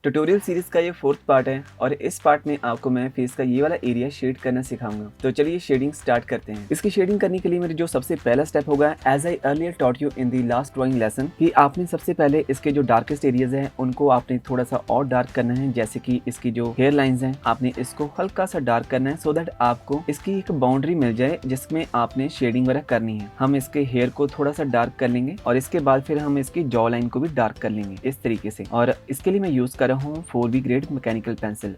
Tutorial series का ये fourth part है और इस पार्ट में आपको मैं फेस का ये वाला एरिया शेड करना सिखाऊंगा। तो चलिए शेडिंग स्टार्ट करते हैं। इसकी शेडिंग करने के लिए मेरे जो सबसे पहला स्टेप होगा, as I earlier taught you in the last drawing lesson, कि आपने सबसे पहले इसके जो डार्केस्ट एरियाज हैं उनको आपने थोड़ा सा और डार्क करना है। जैसे कि इसकी जो हेयर लाइंस हैं आपने इसको हल्का सा डार्क करना है, सो दैट आपको इसकी एक बाउंड्री मिल जाए जिसमें आपने शेडिंग वगैरह करनी है। हम इसके हेयर को थोड़ा सा डार्क कर लेंगे और इसके बाद फिर हम इसकी जॉ लाइन को भी डार्क कर लेंगे इस तरीके से। और इसके लिए मैं यूज कर रहा हूँ 4B ग्रेड मैकेनिकल पेंसिल।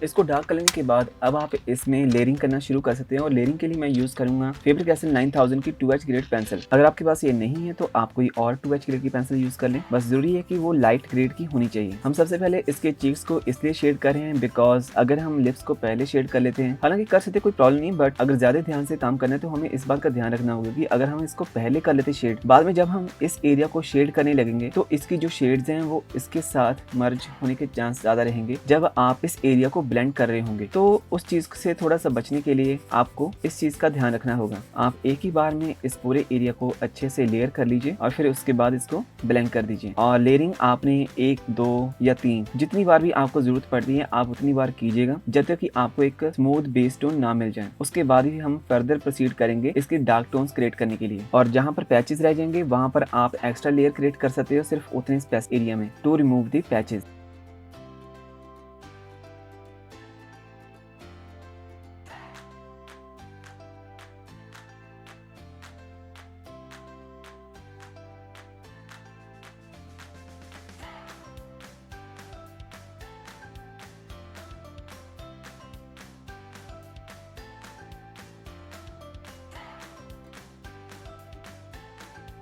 इसको डार्क करने के बाद अब आप इसमें लेयरिंग करना शुरू कर सकते हैं और लेयरिंग के लिए मैं यूज करूंगा फेब्रिक-एक्सेल 9000 की 2H ग्रेड पेंसिल। अगर आपके पास ये नहीं है तो आप कोई और 2H ग्रेड की पेंसिल यूज कर लें, बस जरूरी है कि वो लाइट ग्रेड की होनी चाहिए। हम सबसे पहले इसके चीक्स को इसलिए शेड कर रहे हैं बिकॉज अगर हम लिप्स को पहले शेड कर लेते हैं, हालांकि कर सकते कोई प्रॉब्लम नहीं, बट अगर ज्यादा ध्यान से काम करना है तो हमें इस बात का ध्यान रखना होगा कि अगर हम इसको पहले कर लेते शेड, बाद में जब हम इस एरिया को शेड करने लगेंगे तो इसकी जो शेड्स हैं वो इसके साथ मर्ज होने के चांस ज्यादा रहेंगे जब आप इस एरिया को ब्लेंड कर रहे होंगे। तो उस चीज से थोड़ा सा बचने के लिए आपको इस चीज का ध्यान रखना होगा। आप एक ही बार में इस पूरे एरिया को अच्छे से लेयर कर लीजिए और फिर उसके बाद इसको ब्लेंड कर दीजिए। और लेयरिंग आपने 1, 2 या 3 जितनी बार भी आपको जरूरत पड़ती है आप उतनी बार कीजिएगा जब तक कि आपको एक स्मूथ बेस टोन ना मिल जाए। उसके बाद ही हम फर्दर प्रोसीड करेंगे इसके डार्क टोन्स क्रिएट करने के लिए। और जहाँ पर पैचेस रह जाएंगे वहाँ पर आप एक्स्ट्रा लेयर क्रिएट कर सकते हो सिर्फ उतने स्पेस एरिया में टू रिमूव द पैचेस।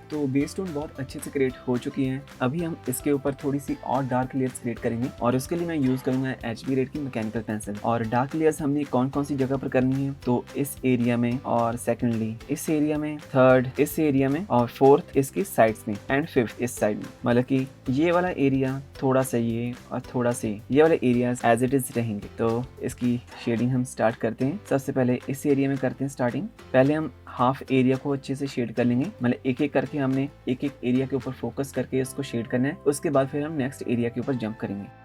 तो बेस टोन बहुत अच्छे से क्रिएट हो चुकी हैं। अभी हम इसके ऊपर थोड़ी सी और डार्क लेयर्स क्रिएट करेंगे और उसके लिए मैं यूज करूंगा HB ग्रेड की मैकेनिकल पेंसिल। और डार्क लेयर्स हमने कौन कौन सी जगह पर करनी है, तो इस एरिया में, और सेकेंडली इस एरिया में, थर्ड इस एरिया में, और फोर्थ इसकी साइड्स में, एंड फिफ्थ इस साइड में। मतलब कि ये वाला एरिया, थोड़ा सा ये और थोड़ा सा ये वाले एरियाज एज इट इज रहेंगे। तो इसकी शेडिंग हम स्टार्ट करते हैं। सबसे पहले इस एरिया में करते हैं स्टार्टिंग। पहले हम हाफ एरिया को अच्छे से शेड कर लेंगे, मतलब एक एक करके हमने एक एक एरिया के ऊपर फोकस करके इसको शेड करना है। उसके बाद फिर हम नेक्स्ट एरिया के ऊपर जंप करेंगे।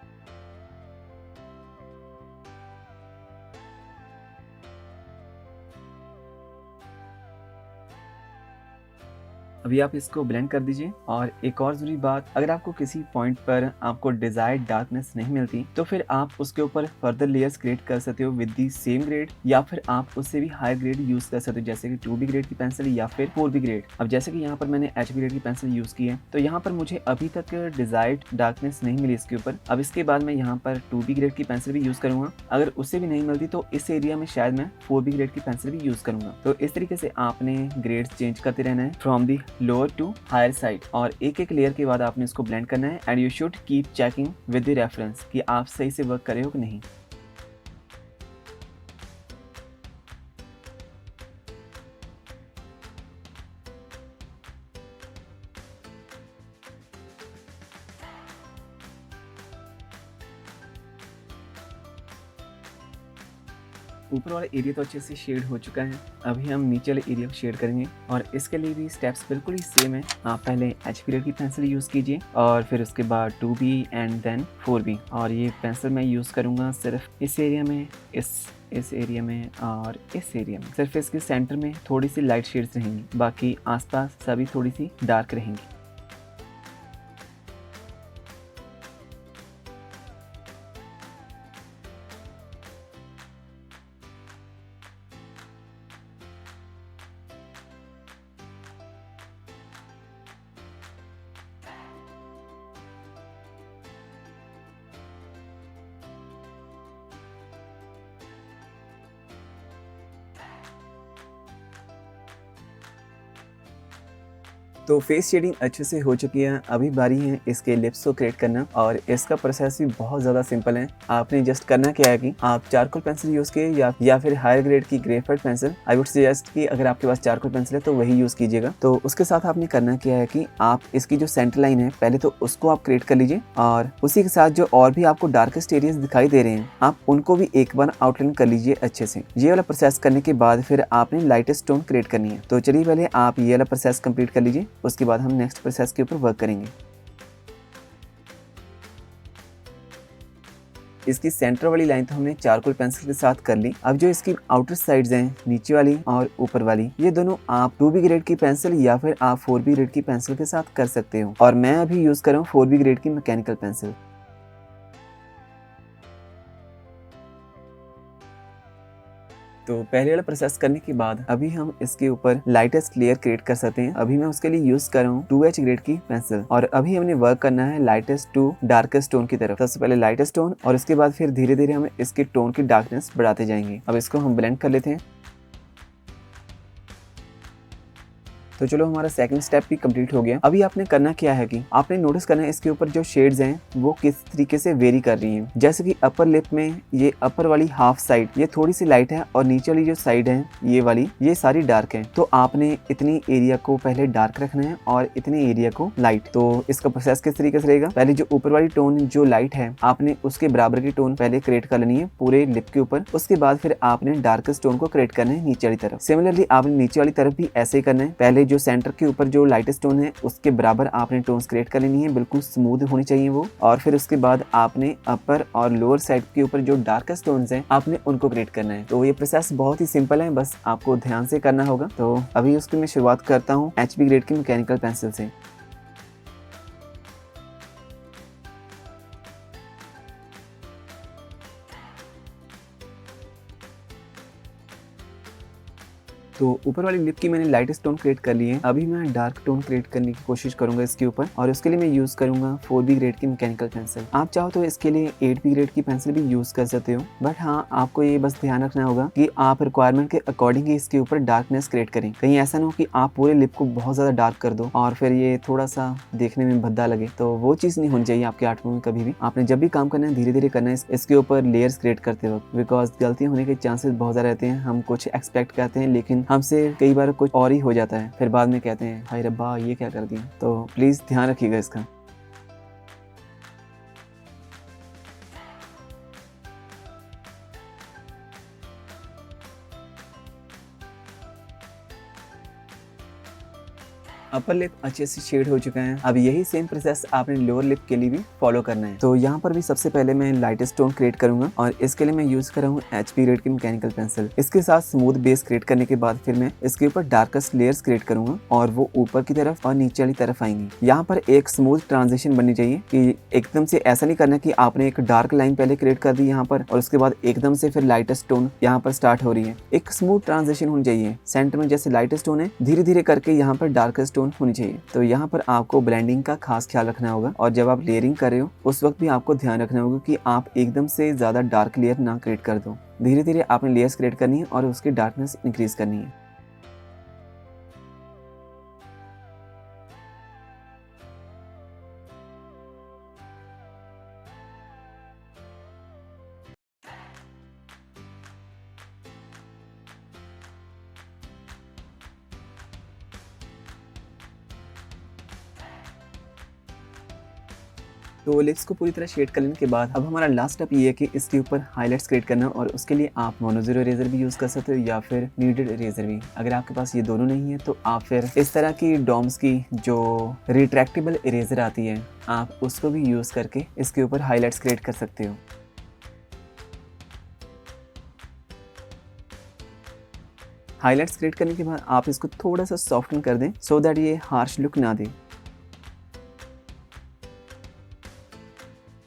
अभी आप इसको ब्लेंड कर दीजिए। और एक और जरूरी बात, अगर आपको किसी पॉइंट पर आपको डिजायर्ड डार्कनेस नहीं मिलती तो फिर आप उसके ऊपर फर्दर लेयर्स क्रिएट कर सकते हो विद दी सेम ग्रेड, या फिर आप उससे भी हायर ग्रेड यूज कर सकते हो जैसे कि 2B ग्रेड की पेंसिल या फिर 4B ग्रेड। अब जैसे कि यहाँ पर मैंने HB ग्रेड की पेंसिल यूज की है तो यहाँ पर मुझे अभी तक डिजायर्ड डार्कनेस नहीं मिली इसके ऊपर। अब इसके बाद मैं यहाँ पर 2B ग्रेड की पेंसिल भी यूज करूंगा। अगर उससे भी नहीं मिलती तो इस एरिया में शायद मैं 4B ग्रेड की पेंसिल भी यूज करूंगा। तो इस तरीके से आपने ग्रेड्स चेंज करते रहना है from the lower to higher side, और एक एक लेयर के बाद आपने इसको ब्लेंड करना है। And you should keep checking with the reference कि आप सही से वर्क कर रहे हो कि नहीं। ऊपर वाला एरिया तो अच्छे से शेड हो चुका है। अभी हम नीचे वाले एरिया को शेड करेंगे और इसके लिए भी स्टेप्स बिल्कुल ही सेम है। आप पहले HB ग्रेड की पेंसिल यूज़ कीजिए और फिर उसके बाद 2B एंड देन 4B। और ये पेंसिल मैं यूज़ करूँगा सिर्फ इस एरिया में, इस एरिया में और इस एरिया में। सिर्फ इसके सेंटर में थोड़ी सी लाइट शेड्स रहेंगी, बाकी आसपास सभी थोड़ी सी डार्क रहेंगी। तो फेस शेडिंग अच्छे से हो चुकी है। अभी बारी है इसके लिप्स को क्रिएट करना और इसका प्रोसेस भी बहुत ज़्यादा सिंपल है। आपने जस्ट करना क्या है कि आप चारकोल पेंसिल यूज़ किए या फिर हायर ग्रेड की graphite pencil. I would suggest कि अगर आपके पास चारकोल पेंसिल है तो वही यूज़ कीजिएगा। तो उसके साथ आपने करना क्या है कि आप इसकी जो सेंटर लाइन है पहले तो उसको आप क्रिएट कर लीजिए, और उसी के साथ जो और भी आपको डार्केस्ट एरियाज दिखाई दे रहे हैं आप उनको भी एक बार आउटलाइन कर लीजिए अच्छे से। ये वाला प्रोसेस करने के बाद फिर आपने लाइटेस्ट टोन क्रिएट करनी है। तो चलिए पहले आप ये वाला प्रोसेस कंप्लीट कर लीजिए, उसके बाद हम नेक्स्ट प्रोसेस के ऊपर वर्क करेंगे। इसकी सेंटर वाली लाइन तो हमने चारकोल पेंसिल के साथ कर ली। अब जो इसकी आउटर साइड्स हैं, नीचे वाली और ऊपर वाली, ये दोनों आप 2B ग्रेड की पेंसिल या फिर आप 4B ग्रेड की पेंसिल के साथ कर सकते हो, और मैं अभी यूज कर रहा हूँ 4B ग्रेड की मैकेनिकल पेंसिल। तो पहले वाला प्रोसेस करने के बाद अभी हम इसके ऊपर लाइटेस्ट लेयर क्रिएट कर सकते हैं। अभी मैं उसके लिए यूज कर रहा हूँ 2H ग्रेड की पेंसिल, और अभी हमने वर्क करना है लाइटेस्ट टू डार्केस्ट टोन की तरफ। सबसे पहले लाइटेस्ट टोन और उसके बाद फिर धीरे धीरे हम इसके टोन की डार्कनेस बढ़ाते जाएंगे। अब इसको हम ब्लेंड कर लेते हैं। तो चलो हमारा सेकंड स्टेप भी कंप्लीट हो गया। अभी आपने करना क्या है कि आपने नोटिस करना है इसके ऊपर जो शेड्स हैं वो किस तरीके से वेरी कर रही हैं। जैसे कि अपर लिप में ये अपर वाली हाफ साइड ये थोड़ी सी लाइट है, और नीचे वाली जो साइड है ये वाली ये सारी डार्क है। तो आपने इतनी एरिया को पहले डार्क रखना है और इतने एरिया को लाइट। तो इसका प्रोसेस किस तरीके से रहेगा, पहले जो ऊपर वाली टोन जो लाइट है आपने उसके बराबर की टोन पहले क्रिएट कर लेनी है पूरे लिप के ऊपर। उसके बाद फिर आपने डार्केस्ट टोन को क्रिएट करना है नीचे वाली तरफ। सिमिलरली आपने नीचे वाली तरफ भी ऐसे ही करना है। पहले जो सेंटर के ऊपर जो लाइटेस्ट टोन है उसके बराबर आपने टोन्स क्रिएट कर लेनी है, बिल्कुल स्मूथ होनी चाहिए वो। और फिर उसके बाद आपने अपर और लोअर साइड के ऊपर जो डार्केस्ट टोन्स हैं आपने उनको क्रिएट करना है। तो ये प्रोसेस बहुत ही सिंपल है, बस आपको ध्यान से करना होगा। तो अभी उसकी मैं शुरुआत करता हूँ HB ग्रेड की मैकेनिकल पेंसिल से। तो ऊपर वाली लिप की मैंने लाइटेस्ट टोन क्रिएट कर ली है। अभी मैं डार्क टोन क्रिएट करने की कोशिश करूंगा इसके ऊपर, और उसके लिए मैं यूज करूंगा 4B ग्रेड की मैकेनिकल पेंसिल। आप चाहो तो इसके लिए 8B ग्रेड की पेंसिल भी यूज कर सकते हो, बट हाँ आपको ये बस ध्यान रखना होगा कि आप रिक्वायरमेंट के अकॉर्डिंग ही इसके ऊपर डार्कनेस क्रिएट करें। कहीं ऐसा ना हो कि आप पूरे लिप को बहुत ज्यादा डार्क कर दो और फिर ये थोड़ा सा देखने में भद्दा लगे। तो वो चीज नहीं होनी चाहिए आपके आर्ट में कभी भी। आपने जब भी काम करना है धीरे धीरे करना है इसके ऊपर लेयर्स क्रिएट करते वक्त, बिकॉज गलतियां होने के चांसेस बहुत ज्यादा रहते हैं। हम कुछ एक्सपेक्ट करते हैं लेकिन हमसे कई बार कुछ और ही हो जाता है, फिर बाद में कहते हैं हाय रब्बा ये क्या कर दिया। तो प्लीज ध्यान रखिएगा इसका। अपर लिप अच्छे से शेड हो चुका है। अब यही सेम प्रोसेस आपने लोअर लिप के लिए भी फॉलो करना है। तो यहाँ पर भी सबसे पहले मैं लाइटेस्ट टोन क्रिएट करूंगा, और इसके लिए मैं यूज कर रहा हूँ HB ग्रेड की मैकेनिकल पेंसिल। इसके साथ स्मूथ बेस क्रिएट करने के बाद फिर मैं इसके ऊपर डार्केस्ट लेयर्स क्रिएट करूंगा, और वो ऊपर की तरफ और नीचे वाली तरफ आएंगी। यहाँ पर एक स्मूथ ट्रांजिशन बननी चाहिए कि एकदम से ऐसा नहीं करना कि आपने एक डार्क लाइन पहले क्रिएट कर दी यहाँ पर और उसके बाद एकदम से फिर लाइटेस्ट टोन यहाँ पर स्टार्ट हो रही है। एक स्मूथ ट्रांजिशन होनी चाहिए। सेंटर में जैसे लाइटेस्ट टोन है धीरे धीरे करके यहाँ पर डार्केस्ट टोन होनी चाहिए। तो यहाँ पर आपको ब्लेंडिंग का खास ख्याल रखना होगा, और जब आप लेयरिंग कर रहे हो उस वक्त भी आपको ध्यान रखना होगा कि आप एकदम से ज्यादा डार्क लेयर ना क्रिएट कर दो। धीरे धीरे आपने लेयर्स क्रिएट करनी है और उसकी डार्कनेस इंक्रीज करनी है। तो लिप्स को पूरी तरह शेड कर लेने के बाद अब हमारा लास्ट स्टेप ये है कि इसके ऊपर हाइलाइट्स क्रिएट करना, और उसके लिए आप मोनोज़ीरो इरेजर भी यूज़ कर सकते हो या फिर नीडेड इरेजर भी। अगर आपके पास ये दोनों नहीं है तो आप फिर इस तरह की डॉम्स की जो रिट्रैक्टेबल इरेजर आती है आप उसको भी यूज़ करके इसके ऊपर हाईलाइट्स क्रिएट कर सकते हो। हाईलाइट्स क्रिएट करने के बाद आप इसको थोड़ा सा सॉफ्टन कर दें सो दैट ये हार्श लुक ना दे।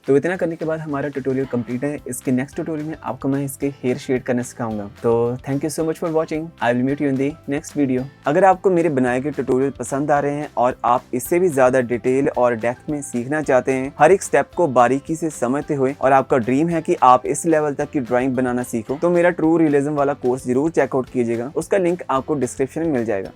तो इतना करने के बाद हमारा ट्यूटोरियल कंप्लीट है। इसके नेक्स्ट ट्यूटोरियल में आपको मैं इसके हेयर शेड करना सिखाऊंगा। तो thank you so much for watching. I will meet you in the next video. अगर आपको मेरे बनाए गए ट्यूटोरियल पसंद आ रहे हैं और आप इससे भी ज्यादा डिटेल और डेप्थ में सीखना चाहते हैं, हर एक स्टेप को बारीकी से समझते हुए, और आपका ड्रीम है कि आप इस लेवल तक की ड्राइंग बनाना सीखो, तो मेरा ट्रू रियलिज्म वाला कोर्स जरूर चेकआउट कीजिएगा। उसका लिंक आपको डिस्क्रिप्शन में मिल जाएगा।